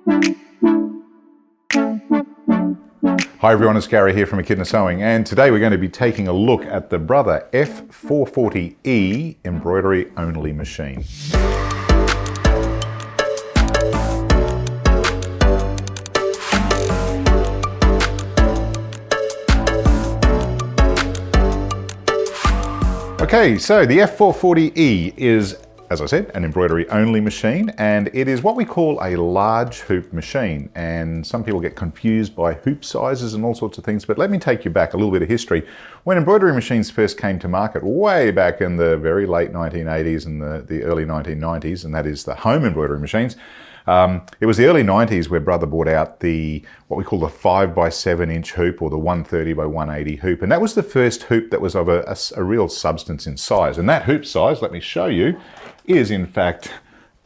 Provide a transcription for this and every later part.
Hi everyone, it's Gary here from Echidna Sewing, and today we're going to be taking a look at the Brother F440E embroidery only machine. Okay, so the F440E is, as I said, an embroidery only machine, and it is what we call a large hoop machine. And some people get confused by hoop sizes and all sorts of things, but let me take you back a little bit of history. When embroidery machines first came to market way back in the very late 1980s and the early 1990s, and that is the home embroidery machines, it was the early 90s where Brother brought out what we call the 5x7-inch hoop, or the 130 by 180 hoop. And that was the first hoop that was of a real substance in size. And that hoop size, let me show you, is in fact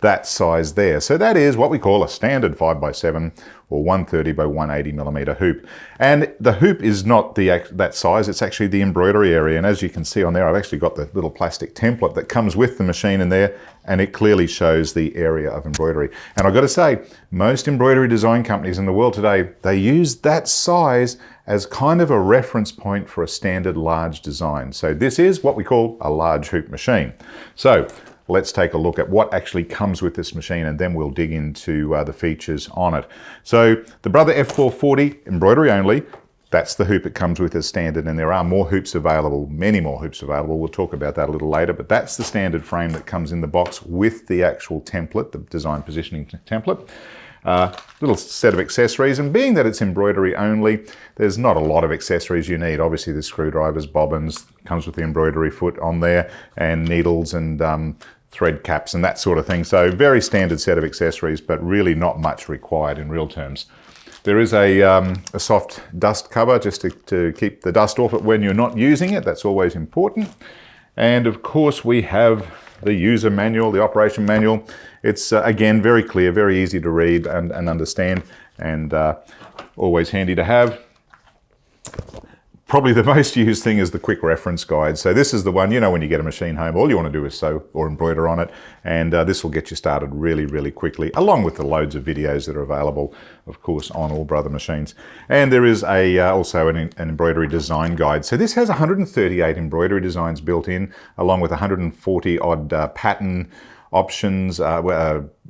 that size there. So that is what we call a standard 5x7 or 130 by 180 millimeter hoop. And the hoop is not that size, it's actually the embroidery area. And as you can see on there, I've actually got the little plastic template that comes with the machine in there, and it clearly shows the area of embroidery. And I've got to say, most embroidery design companies in the world today, they use that size as kind of a reference point for a standard large design. So this is what we call a large hoop machine. So let's take a look at what actually comes with this machine, and then we'll dig into the features on it. So the Brother F440 embroidery only, that's the hoop it comes with as standard, and there are more hoops available, many more hoops available. We'll talk about that a little later, but that's the standard frame that comes in the box with the actual template, the design positioning template. Little set of accessories, and being that it's embroidery only, there's not a lot of accessories you need. Obviously the screwdrivers, bobbins, comes with the embroidery foot on there, and needles and thread caps and that sort of thing. So very standard set of accessories, but really not much required in real terms. There is a soft dust cover just to keep the dust off it when you're not using it. That's always important. And of course we have the user manual, the operation manual. It's again very clear, very easy to read and understand, and always handy to have. Probably the most used thing is the quick reference guide. So this is the one, you know, when you get a machine home, all you want to do is sew or embroider on it, and this will get you started really, really quickly, along with the loads of videos that are available, of course, on all Brother machines. And there is also an embroidery design guide. So this has 138 embroidery designs built in, along with 140 odd pattern options,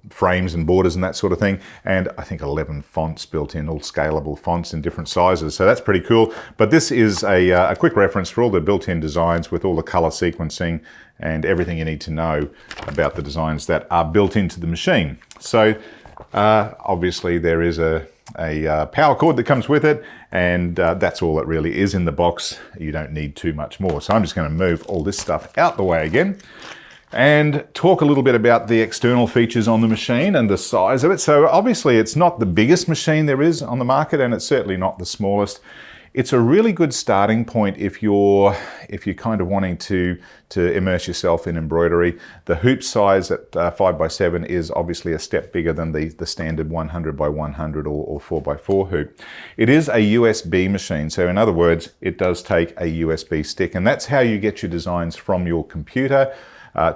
frames and borders and that sort of thing, and I think 11 fonts built in, all scalable fonts in different sizes, so that's pretty cool. But this is a quick reference for all the built-in designs with all the color sequencing and everything you need to know about the designs that are built into the machine. So obviously there is a power cord that comes with it, and that's all it really is in the box. You don't need too much more. So I'm just going to move all this stuff out the way again and talk a little bit about the external features on the machine and the size of it. So obviously it's not the biggest machine there is on the market, and it's certainly not the smallest. It's a really good starting point if you're kind of wanting to immerse yourself in embroidery. The hoop size at 5x7 is obviously a step bigger than the standard 100 by 100 or 4x4 hoop. It is a USB machine, so in other words, it does take a USB stick, and that's how you get your designs from your computer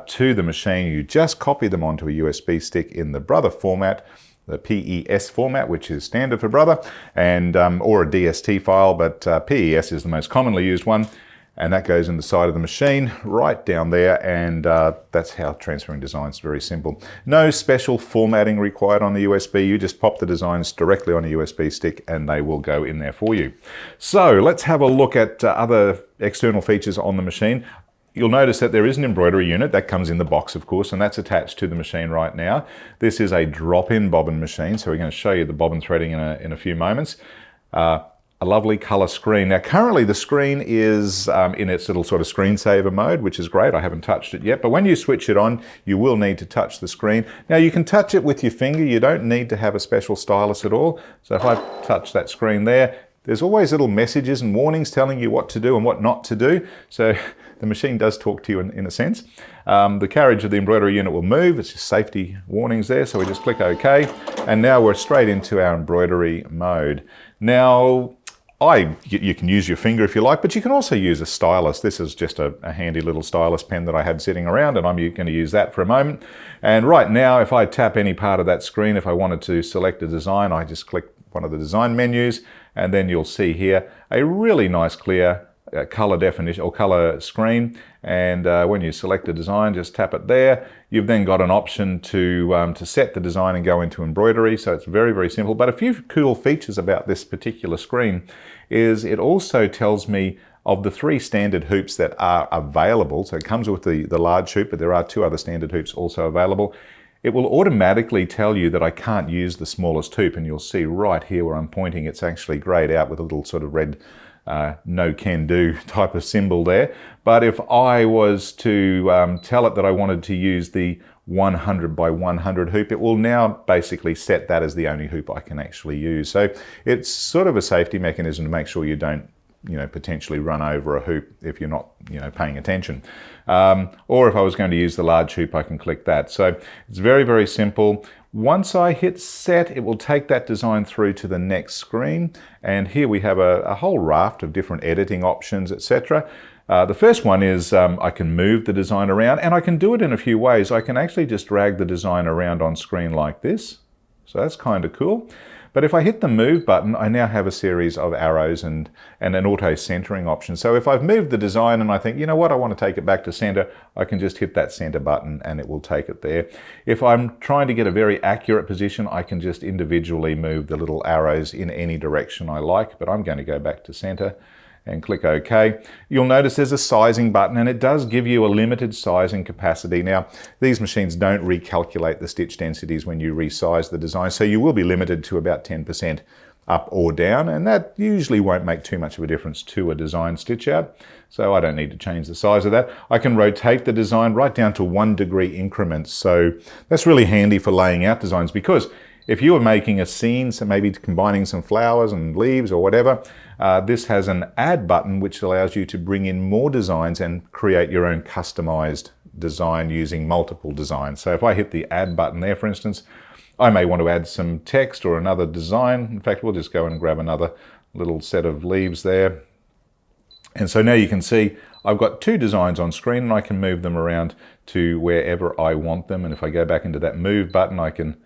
to the machine. You just copy them onto a USB stick in the Brother format, the PES format, which is standard for Brother, and or a DST file, but PES is the most commonly used one, and that goes in the side of the machine right down there, and that's how transferring designs is very simple. No special formatting required on the USB. You just pop the designs directly on a USB stick and they will go in there for you. So let's have a look at other external features on the machine. You'll notice that there is an embroidery unit that comes in the box, of course, and that's attached to the machine right now. This is a drop-in bobbin machine, so we're going to show you the bobbin threading in a few moments. A lovely color screen. Now currently the screen is in its little sort of screensaver mode, which is great. I haven't touched it yet, but when you switch it on, you will need to touch the screen. Now you can touch it with your finger. You don't need to have a special stylus at all. So if I touch that screen there, there's always little messages and warnings telling you what to do and what not to do. So the machine does talk to you in a sense. The carriage of the embroidery unit will move. It's just safety warnings there. So we just click OK. And now we're straight into our embroidery mode. Now, You can use your finger if you like, but you can also use a stylus. This is just a handy little stylus pen that I had sitting around, and I'm going to use that for a moment. And right now, if I tap any part of that screen, if I wanted to select a design, I just click one of the design menus, and then you'll see here a really nice clear color definition or color screen. And when you select a design, just tap it there. You've then got an option to set the design and go into embroidery. So it's very, very simple. But a few cool features about this particular screen is it also tells me of the 3 standard hoops that are available. So it comes with the large hoop, but there are 2 other standard hoops also available. It will automatically tell you that I can't use the smallest hoop, and you'll see right here where I'm pointing, it's actually grayed out with a little sort of red no can do type of symbol there. But if I was to tell it that I wanted to use the 100 by 100 hoop, it will now basically set that as the only hoop I can actually use. So it's sort of a safety mechanism to make sure you don't potentially run over a hoop if you're not, paying attention. Or if I was going to use the large hoop, I can click that. So it's very, very simple. Once I hit set, it will take that design through to the next screen. And here we have a whole raft of different editing options, etc. The first one is I can move the design around, and I can do it in a few ways. I can actually just drag the design around on screen like this. So that's kind of cool. But if I hit the move button, I now have a series of arrows and an auto centering option. So if I've moved the design and I think, you know what, I want to take it back to center, I can just hit that center button and it will take it there. If I'm trying to get a very accurate position, I can just individually move the little arrows in any direction I like, but I'm going to go back to center and click OK. You'll notice there's a sizing button, and it does give you a limited sizing capacity. Now, these machines don't recalculate the stitch densities when you resize the design, so you will be limited to about 10% up or down, and that usually won't make too much of a difference to a design stitch out. So I don't need to change the size of that. I can rotate the design right down to 1 degree increments. So that's really handy for laying out designs, because if you were making a scene, so maybe combining some flowers and leaves or whatever, this has an add button which allows you to bring in more designs and create your own customized design using multiple designs. So if I hit the add button there, for instance, I may want to add some text or another design. In fact, we'll just go and grab another little set of leaves there. And so now you can see I've got 2 designs on screen, and I can move them around to wherever I want them. And if I go back into that move button, I can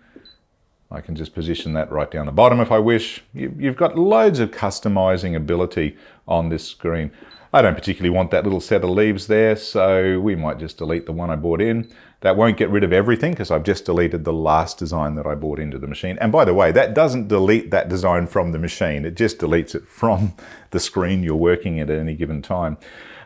just position that right down the bottom if I wish. You've got loads of customizing ability on this screen. I don't particularly want that little set of leaves there, so we might just delete the one I brought in. That won't get rid of everything because I've just deleted the last design that I brought into the machine. And by the way, that doesn't delete that design from the machine. It just deletes it from the screen you're working at any given time.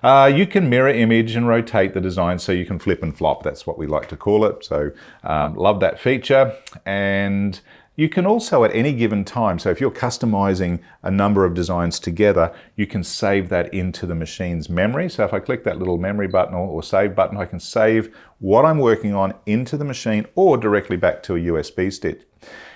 You can mirror image and rotate the design, so you can flip and flop. That's what we like to call it. So love that feature. And you can also at any given time, so if you're customizing a number of designs together, you can save that into the machine's memory. So if I click that little memory button or save button, I can save what I'm working on into the machine or directly back to a USB stick.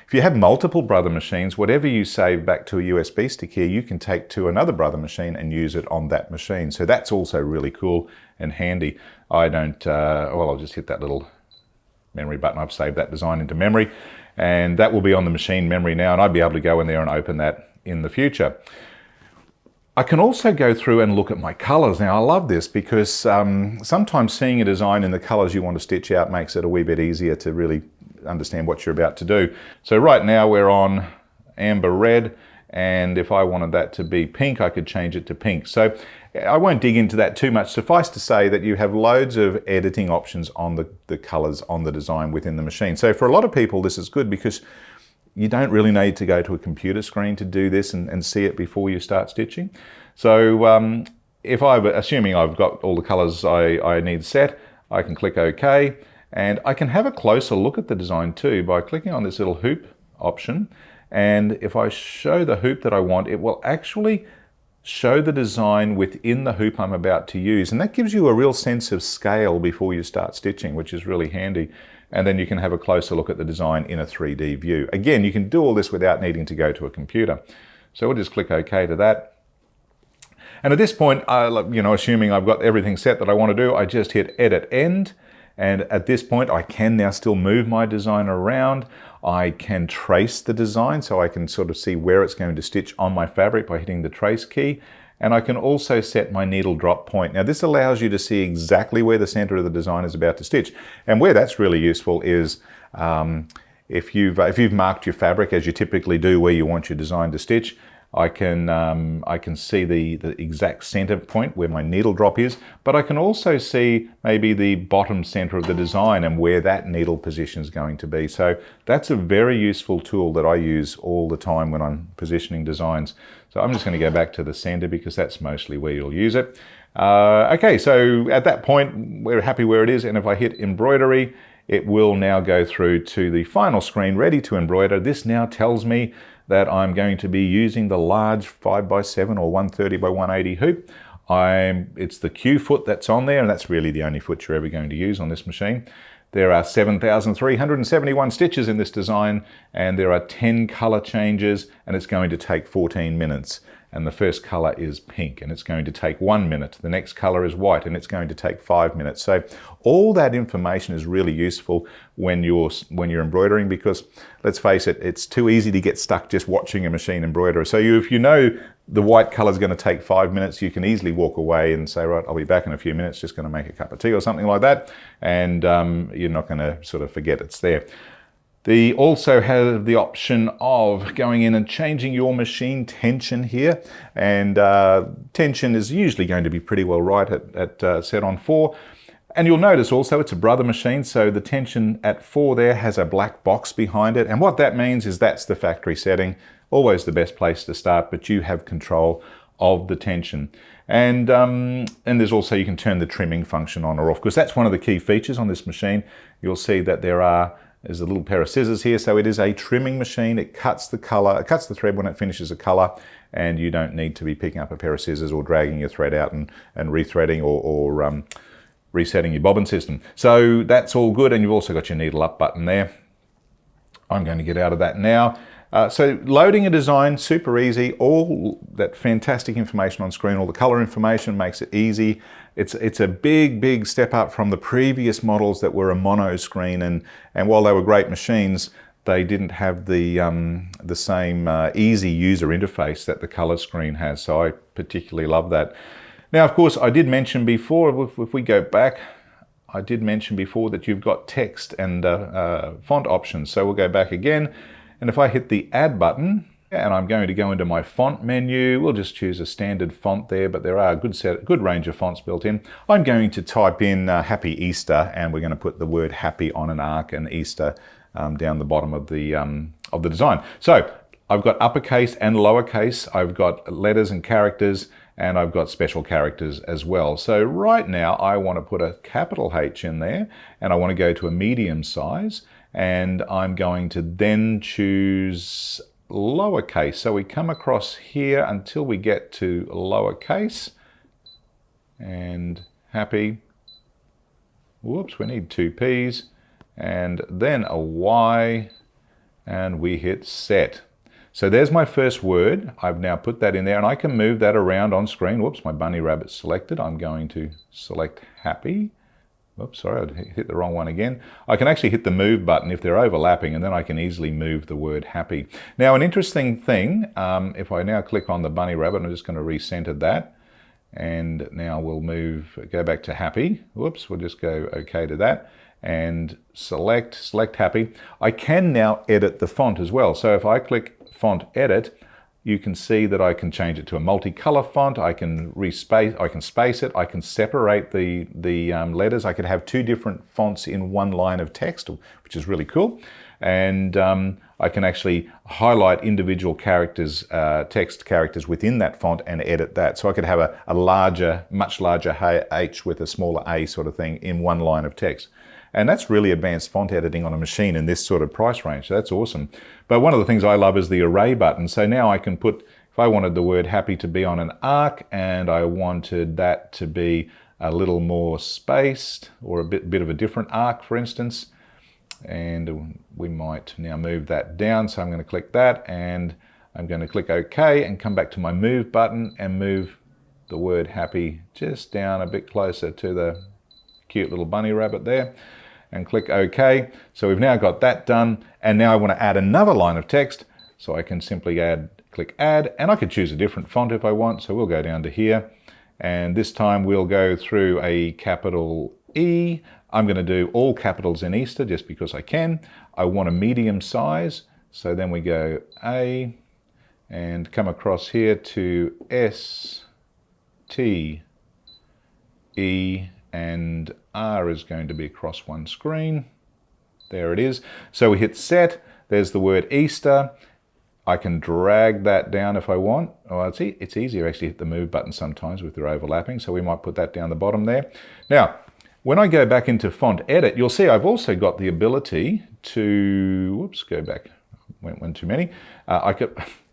If you have multiple Brother machines, whatever you save back to a USB stick here, you can take to another Brother machine and use it on that machine. So that's also really cool and handy. I don't, well, I'll just hit that little memory button. I've saved that design into memory, and that will be on the machine memory now, and I'd be able to go in there and open that in the future. I can also go through and look at my colors. Now, I love this because sometimes seeing a design in the colors you want to stitch out makes it a wee bit easier to really understand what you're about to do. So right now we're on amber red, and if I wanted that to be pink, I could change it to pink. So I won't dig into that too much. Suffice to say that you have loads of editing options on the colors on the design within the machine. So for a lot of people, this is good because you don't really need to go to a computer screen to do this and see it before you start stitching. So assuming I've got all the colors I need set, I can click OK. And I can have a closer look at the design too by clicking on this little hoop option. And if I show the hoop that I want, it will actually show the design within the hoop I'm about to use. And that gives you a real sense of scale before you start stitching, which is really handy. And then you can have a closer look at the design in a 3D view. Again, you can do all this without needing to go to a computer. So we'll just click OK to that. And at this point, assuming I've got everything set that I want to do, I just hit Edit End. And at this point, I can now still move my design around. I can trace the design, so I can sort of see where it's going to stitch on my fabric by hitting the trace key. And I can also set my needle drop point. Now this allows you to see exactly where the center of the design is about to stitch. And where that's really useful is if you've marked your fabric as you typically do where you want your design to stitch, I can see the exact center point where my needle drop is, but I can also see maybe the bottom center of the design and where that needle position is going to be. So that's a very useful tool that I use all the time when I'm positioning designs. So I'm just going to go back to the center because that's mostly where you'll use it. Okay, so at that point, we're happy where it is, and if I hit embroidery, it will now go through to the final screen ready to embroider. This now tells me that I'm going to be using the large 5x7 or 130 by 180 hoop. It's the Q foot that's on there, and that's really the only foot you're ever going to use on this machine. There are 7,371 stitches in this design, and there are 10 color changes, and it's going to take 14 minutes. And the first color is pink, and it's going to take 1 minute. The next color is white, and it's going to take 5 minutes. So all that information is really useful when you're embroidering, because let's face it, it's too easy to get stuck just watching a machine embroider. So if you know the white color is going to take 5 minutes, you can easily walk away and say, right, I'll be back in a few minutes, just going to make a cup of tea or something like that. And you're not going to sort of forget it's there. They also have the option of going in and changing your machine tension here. And tension is usually going to be pretty well right at set on 4. And you'll notice also it's a Brother machine, so the tension at 4 there has a black box behind it. And what that means is that's the factory setting. Always the best place to start, but you have control of the tension. And there's also, you can turn the trimming function on or off, because that's one of the key features on this machine. You'll see that there's a little pair of scissors here, so it is a trimming machine. It cuts the color, it cuts the thread when it finishes a color, and you don't need to be picking up a pair of scissors or dragging your thread out and rethreading or resetting your bobbin system. So that's all good, and you've also got your needle up button there. I'm going to get out of that now. So loading a design, super easy. All that fantastic information on screen, all the color information makes it easy. It's a big step up from the previous models that were a mono screen, and while they were great machines, they didn't have the same easy user interface that the color screen has. So I particularly love that. Now, of course, I did mention before, if we go back, I did mention before that you've got text and font options. So we'll go back again, and if I hit the Add button, and I'm going to go into my font menu, we'll just choose a standard font there, but there are a good range of fonts built in. I'm going to type in Happy Easter, and we're going to put the word happy on an arc and Easter down the bottom of the design. So I've got uppercase and lowercase, I've got letters and characters, and I've got special characters as well. So right now I want to put a capital H in there, and I want to go to a medium size, and I'm going to then choose lowercase. So we come across here until we get to lowercase, and happy. Whoops, we need 2 P's, and then a Y, and we hit set. So there's my first word. I've now put that in there, and I can move that around on screen. Whoops, my bunny rabbit's selected. I'm going to select happy. Oops, sorry, I hit the wrong one again. I can actually hit the move button if they're overlapping, and then I can easily move the word happy. Now, an interesting thing, if I now click on the bunny rabbit, I'm just going to recenter that. And now we'll go back to happy. Whoops, we'll just go okay to that. And select happy. I can now edit the font as well. So if I click font edit, you can see that I can change it to a multicolor font. I can space it. I can separate the letters. I could have 2 different fonts in one line of text, which is really cool. And I can actually highlight individual characters, text characters within that font and edit that. So I could have a much larger H with a smaller A sort of thing in one line of text. And that's really advanced font editing on a machine in this sort of price range. So that's awesome. But one of the things I love is the array button. So now I can put, if I wanted the word happy to be on an arc, and I wanted that to be a little more spaced, or a bit of a different arc, for instance, and we might now move that down. So I'm going to click that, and I'm going to click OK, and come back to my move button and move the word happy just down a bit closer to the cute little bunny rabbit there. and click OK. So we've now got that done, and now I want to add another line of text, so I can simply click Add, and I could choose a different font if I want, so we'll go down to here, and this time we'll go through a capital E. I'm going to do all capitals in Easter just because I can. I want a medium size, so then we go A and come across here to S, T, E, and R is going to be across one screen. There it is. So we hit set, there's the word Easter. I can drag that down if I want. Oh, it's easier actually hit the move button sometimes with their overlapping, so we might put that down the bottom there. Now, when I go back into font edit, you'll see I've also got the ability to, whoops, go back, went one too many.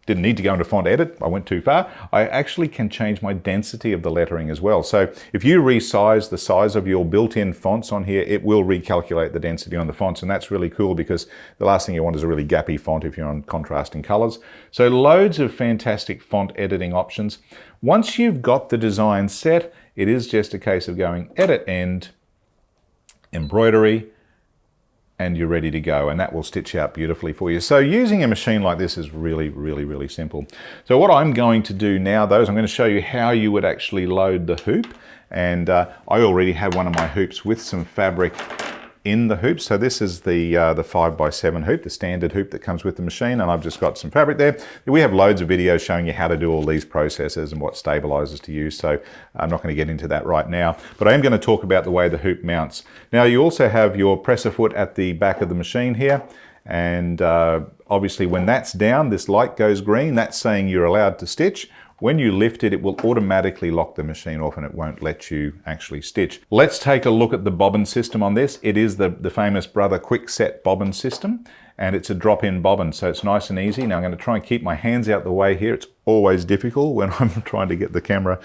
Didn't need to go into font edit, I went too far. I actually can change my density of the lettering as well. So if you resize the size of your built-in fonts on here, it will recalculate the density on the fonts, and that's really cool because the last thing you want is a really gappy font if you're on contrasting colors. So loads of fantastic font editing options. Once you've got the design set, it is just a case of going Edit End, Embroidery, and you're ready to go, and that will stitch out beautifully for you. So using a machine like this is really, really, really simple. So what I'm going to do now though is I'm going to show you how you would actually load the hoop, and I already have one of my hoops with some fabric in the hoop. So this is the 5x7 hoop, the standard hoop that comes with the machine, and I've just got some fabric there. We have loads of videos showing you how to do all these processes and what stabilizers to use, so I'm not going to get into that right now, but I am going to talk about the way the hoop mounts. Now you also have your presser foot at the back of the machine here, and obviously when that's down, this light goes green, that's saying you're allowed to stitch. When you lift it, it will automatically lock the machine off and it won't let you actually stitch. Let's take a look at the bobbin system on this. It is the famous Brother Quick Set bobbin system, and it's a drop-in bobbin, so it's nice and easy. Now I'm going to try and keep my hands out the way here. It's always difficult when I'm trying to get the camera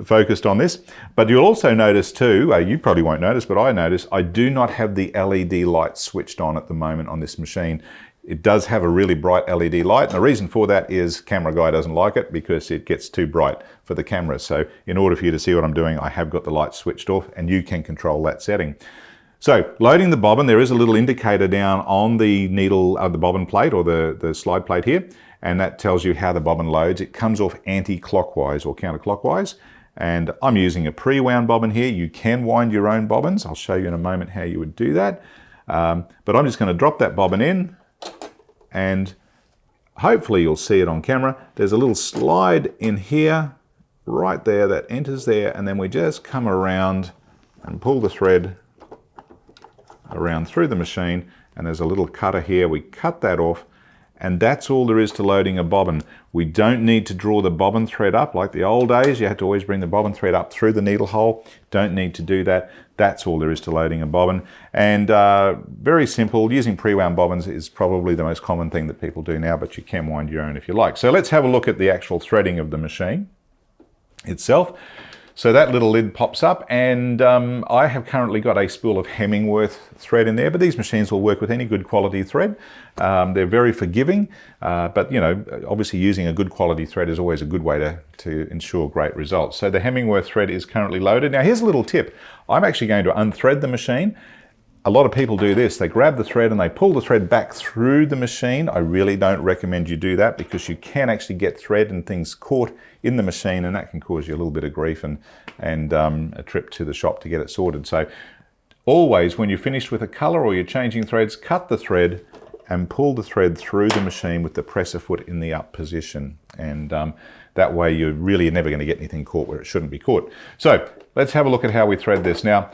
focused on this. But you'll also notice too, you probably won't notice, but I notice I do not have the LED light switched on at the moment on this machine. It does have a really bright LED light, and the reason for that is camera guy doesn't like it because it gets too bright for the camera. So in order for you to see what I'm doing, I have got the light switched off, and you can control that setting. So loading the bobbin, there is a little indicator down on the needle of the bobbin plate, or the slide plate here, and that tells you how the bobbin loads. It comes off anti-clockwise or counterclockwise, and I'm using a pre-wound bobbin here. You can wind your own bobbins. I'll show you in a moment how you would do that. But I'm just going to drop that bobbin in, and hopefully you'll see it on camera. There's a little slide in here, right there, that enters there, and then we just come around and pull the thread around through the machine, and there's a little cutter here. We cut that off, and that's all there is to loading a bobbin. We don't need to draw the bobbin thread up like the old days. You had to always bring the bobbin thread up through the needle hole. Don't need to do that. That's all there is to loading a bobbin. And very simple. Using pre-wound bobbins is probably the most common thing that people do now, but you can wind your own if you like. So let's have a look at the actual threading of the machine itself. So that little lid pops up, and I have currently got a spool of Hemingworth thread in there, but these machines will work with any good quality thread. They're very forgiving, but you know, obviously using a good quality thread is always a good way to ensure great results. So the Hemingworth thread is currently loaded. Now here's a little tip. I'm actually going to unthread the machine. A lot of people do this. They grab the thread and they pull the thread back through the machine. I really don't recommend you do that because you can actually get thread and things caught in the machine, and that can cause you a little bit of grief and a trip to the shop to get it sorted. So always when you're finished with a color or you're changing threads, cut the thread and pull the thread through the machine with the presser foot in the up position. And that way you're really never going to get anything caught where it shouldn't be caught. So let's have a look at how we thread this. Now,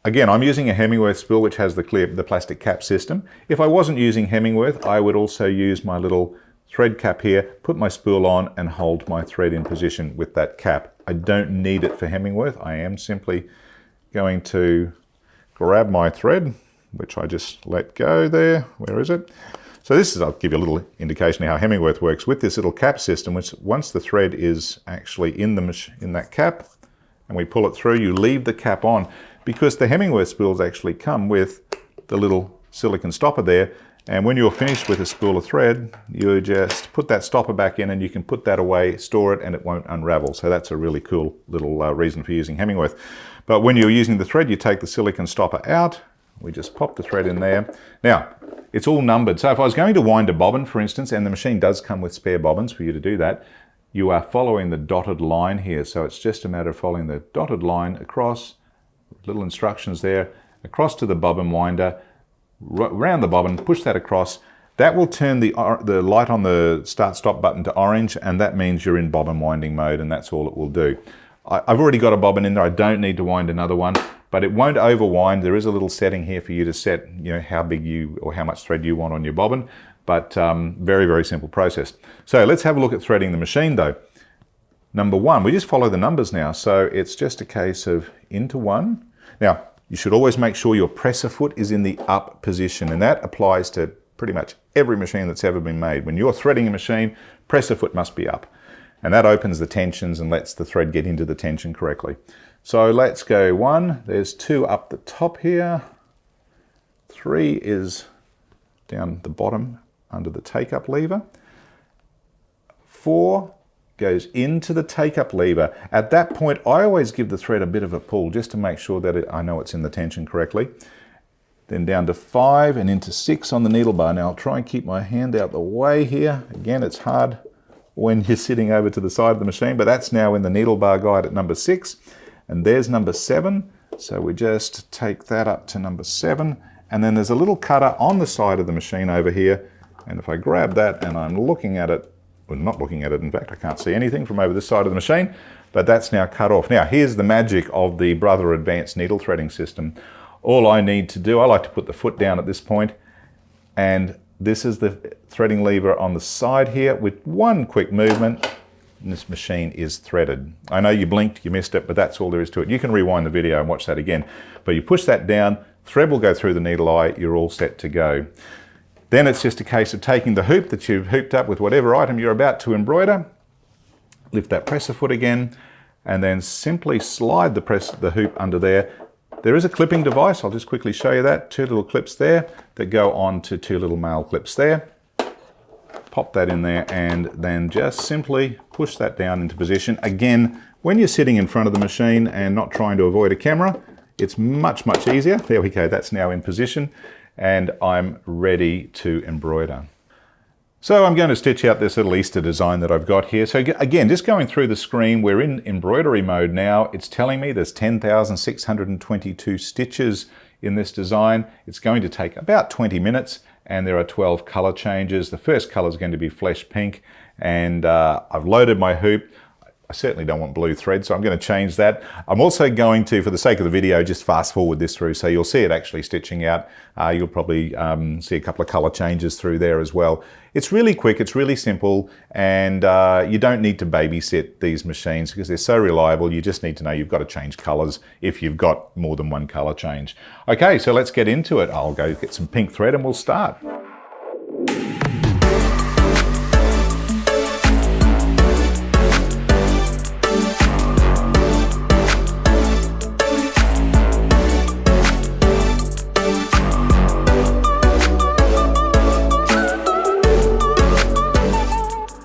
again, I'm using a Hemingworth spool which has the plastic cap system. If I wasn't using Hemingworth, I would also use my little thread cap here, put my spool on and hold my thread in position with that cap. I don't need it for Hemingworth. I am simply going to grab my thread, which I just let go there. Where is it? So this is, I'll give you a little indication of how Hemingworth works. With this little cap system, which once the thread is actually in that cap and we pull it through, you leave the cap on, because the Hemingworth spools actually come with the little silicone stopper there, and when you're finished with a spool of thread, you just put that stopper back in and you can put that away, store it, and it won't unravel. So that's a really cool little reason for using Hemingworth. But when you're using the thread, you take the silicone stopper out, We just pop the thread in there. Now, it's all numbered. So if I was going to wind a bobbin, for instance, and the machine does come with spare bobbins for you to do that, you are following the dotted line here. So it's just a matter of following the dotted line across, little instructions there, across to the bobbin winder, around the bobbin, push that across. That will turn the light on the start-stop button to orange, and that means you're in bobbin winding mode, and that's all it will do. I've already got a bobbin in there. I don't need to wind another one, but it won't overwind. There is a little setting here for you to set, how big or how much thread you want on your bobbin, but very, very simple process. So let's have a look at threading the machine though. Number one, we just follow the numbers now. So it's just a case of into one. Now, you should always make sure your presser foot is in the up position, and that applies to pretty much every machine that's ever been made. When you're threading a machine, presser foot must be up. And that opens the tensions and lets the thread get into the tension correctly. So let's go 1, there's 2 up the top here, 3 is down the bottom under the take-up lever, 4 goes into the take-up lever. At that point, I always give the thread a bit of a pull just to make sure that I know it's in the tension correctly. Then down to 5 and into 6 on the needle bar. Now I'll try and keep my hand out the way here. Again, it's hard when you're sitting over to the side of the machine, but that's now in the needle bar guide at number 6. And there's number 7. So we just take that up to number 7. And then there's a little cutter on the side of the machine over here. And if I grab that and I'm looking at it, well, not looking at it, in fact, I can't see anything from over this side of the machine, but that's now cut off. Now, here's the magic of the Brother Advanced Needle Threading System. All I need to do, I like to put the foot down at this point, and this is the threading lever on the side here. With one quick movement, and this machine is threaded. I know you blinked, you missed it, but that's all there is to it. You can rewind the video and watch that again. But you push that down, thread will go through the needle eye, you're all set to go. Then it's just a case of taking the hoop that you've hooped up with whatever item you're about to embroider, lift that presser foot again, and then simply slide the hoop under there. There is a clipping device, I'll just quickly show you that. 2 little clips there that go on to 2 little male clips there. Pop that in there and then just simply push that down into position. Again, when you're sitting in front of the machine and not trying to avoid a camera, it's much, much easier. There we go, that's now in position and I'm ready to embroider. So I'm going to stitch out this little Easter design that I've got here. So again, just going through the screen, we're in embroidery mode now. It's telling me there's 10,622 stitches in this design. It's going to take about 20 minutes and there are 12 color changes. The first color is going to be flesh pink and I've loaded my hoop. I certainly don't want blue thread, so I'm going to change that. I'm also going to, for the sake of the video, just fast forward this through so you'll see it actually stitching out. You'll probably see a couple of color changes through there as well. It's really quick, it's really simple, and you don't need to babysit these machines because they're so reliable. You just need to know you've got to change colors if you've got more than one color change. Okay, so let's get into it. I'll go get some pink thread and we'll start.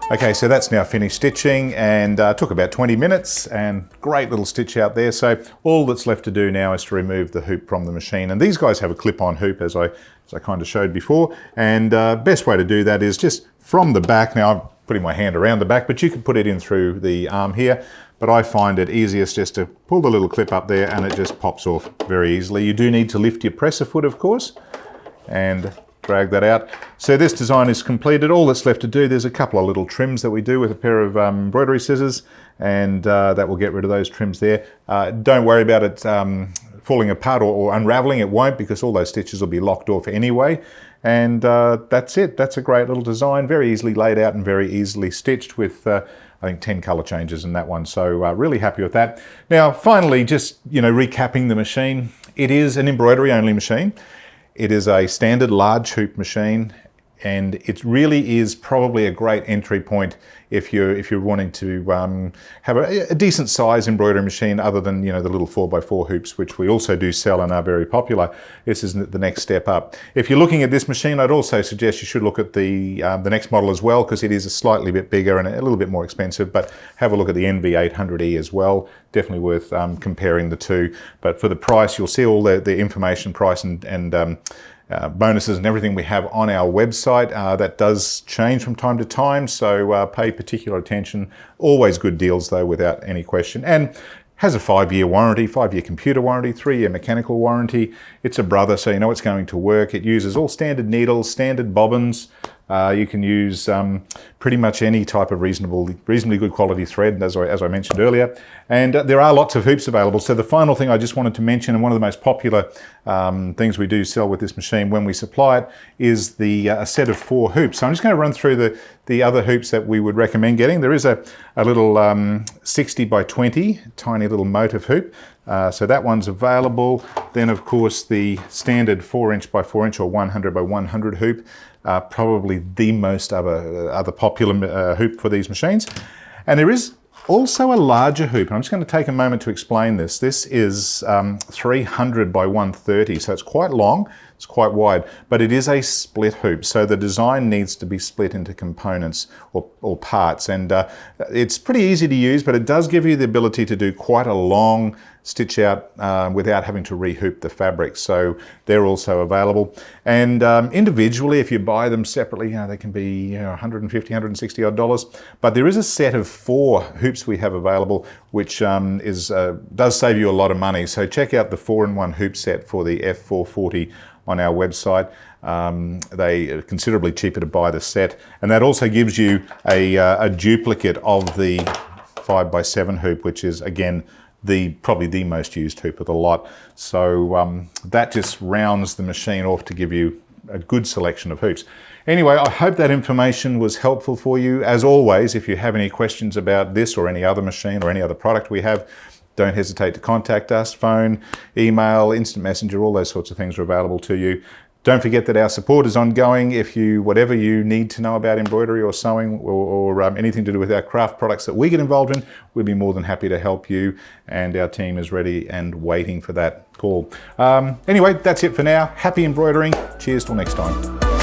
Okay, so that's now finished stitching and took about 20 minutes and great little stitch out there. So all that's left to do now is to remove the hoop from the machine. And these guys have a clip-on hoop as I kind of showed before. And best way to do that is just from the back. Now I'm putting my hand around the back, but you can put it in through the arm here. But I find it easiest just to pull the little clip up there and it just pops off very easily. You do need to lift your presser foot, of course, and drag that out. So this design is completed. All that's left to do, there's a couple of little trims that we do with a pair of embroidery scissors, and that will get rid of those trims there. Don't worry about it falling apart or unraveling. It won't, because all those stitches will be locked off anyway. And that's it. That's a great little design, very easily laid out and very easily stitched with I think 10 color changes in that one. So really happy with that. Now finally, just recapping the machine. It is an embroidery only machine. It is a standard large hoop machine. and it really is probably a great entry point if you're wanting to have a decent size embroidery machine, other than, you know, the little 4x4 hoops, which we also do sell and are very popular. This is the next step up. If you're looking at this machine, I'd also suggest you should look at the next model as well, because it is a slightly bit bigger and a little bit more expensive. But have a look at the NV800E as well. Definitely worth comparing the two. But for the price, you'll see all the information, price and bonuses and everything we have on our website. That does change from time to time, so pay particular attention. Always good deals though, without any question. And has a 5-year warranty, 5-year computer warranty, 3-year mechanical warranty. It's a Brother, so you know it's going to work. It uses all standard needles, standard bobbins. You can use pretty much any type of reasonably good quality thread, as I mentioned earlier. And there are lots of hoops available. So the final thing I just wanted to mention, and one of the most popular things we do sell with this machine when we supply it, is a set of 4 hoops. So I'm just going to run through the other hoops that we would recommend getting. There is a little 60 by 20 tiny little motif hoop. So that one's available. Then of course the standard 4" by 4" or 100 by 100 hoop. Probably the most other popular hoop for these machines. And there is also a larger hoop, and I'm just going to take a moment to explain this. This is 300 by 130, so it's quite long, it's quite wide, but it is a split hoop, so the design needs to be split into components or parts, and it's pretty easy to use, but it does give you the ability to do quite a long stitch out without having to rehoop the fabric. So they're also available. And individually, if you buy them separately, you know, they can be, you know, $150, $160 odd. But there is a set of 4 hoops we have available, which does save you a lot of money. So check out the 4-in-1 hoop set for the F440 on our website. They are considerably cheaper to buy the set. And that also gives you a duplicate of the 5x7 hoop, which is, again, probably the most used hoop of the lot. So that just rounds the machine off to give you a good selection of hoops. Anyway, I hope that information was helpful for you. As always, if you have any questions about this or any other machine or any other product we have, don't hesitate to contact us. Phone, email, instant messenger, all those sorts of things are available to you. Don't forget that our support is ongoing. Whatever you need to know about embroidery or sewing or anything to do with our craft products that we get involved in, we'll be more than happy to help you, and our team is ready and waiting for that call. Anyway, that's it for now. Happy embroidering. Cheers till next time.